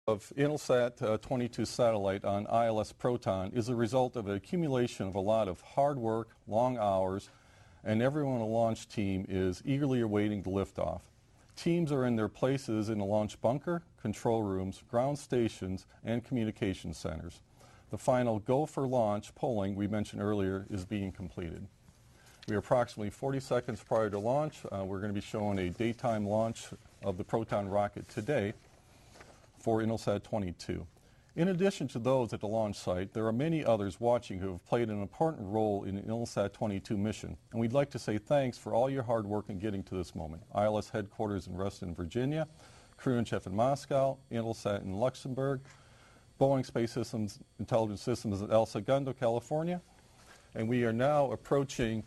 Of Intelsat 22 satellite on ILS Proton is a result of an accumulation of a lot of hard work, long hours, and everyone on the launch team is eagerly awaiting the liftoff. Teams are in their places in the launch bunker, control rooms, ground stations, and communication centers. The final go for launch polling we mentioned earlier is being completed. We are approximately 40 seconds prior to launch. We're going to be showing a daytime launch of the Proton rocket today for Intelsat 22. In addition to those at the launch site, there are many others watching who have played an important role in the Intelsat 22 mission, and we'd like to say thanks for all your hard work in getting to this moment. ILS headquarters in Reston, Virginia, Crew Chief in Moscow, Intelsat in Luxembourg, Boeing Space Systems Intelligence Systems in El Segundo, California, and we are now approaching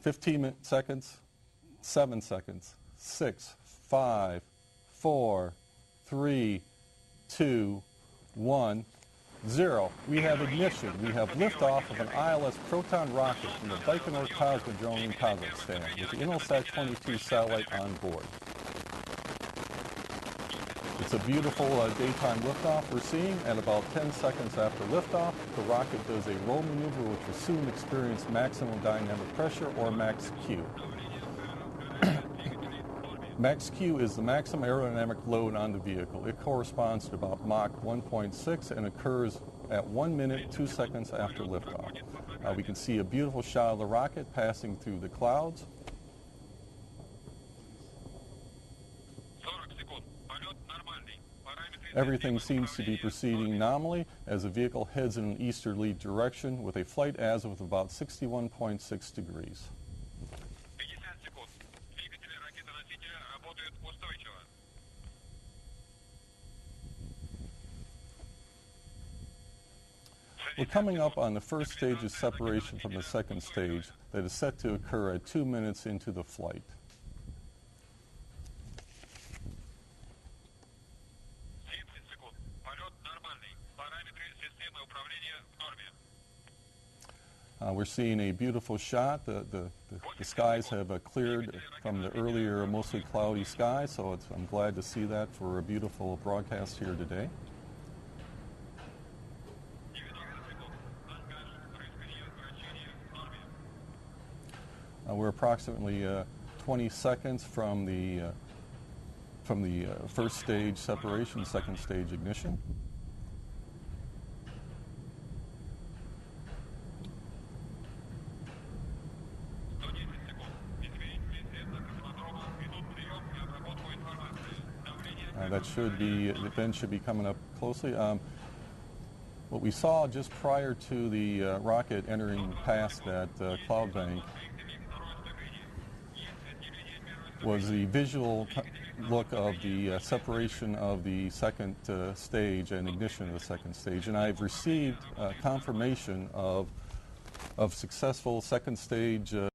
15 seconds, 7 seconds, 6, 5, 4, 3, 2, 1, 0. We have ignition. We have liftoff of an ILS Proton rocket from the Baikonur Cosmodrome in Kazakhstan with the Intelsat 22 satellite on board. It's a beautiful daytime liftoff we're seeing. At about 10 seconds after liftoff, the rocket does a roll maneuver which will soon experience maximum dynamic pressure, or max Q. Max Q is the maximum aerodynamic load on the vehicle. It corresponds to about Mach 1.6 and occurs at 1 minute, 2 seconds after liftoff. We can see a beautiful shot of the rocket passing through the clouds. Everything seems to be proceeding nominally as the vehicle heads in an easterly direction with a flight azimuth of about 61.6 degrees. We're coming up on the first stage of separation from the second stage that is set to occur at 2 minutes into the flight. We're seeing a beautiful shot. The skies have cleared from the earlier mostly cloudy skies, so I'm glad to see that for a beautiful broadcast here today. We're approximately 20 seconds from the first stage separation, second stage ignition. That should be, the event should be coming up closely. What we saw just prior to the rocket entering past that cloud bank was the visual look of the separation of the second stage and ignition of the second stage. And I've received confirmation of successful second stage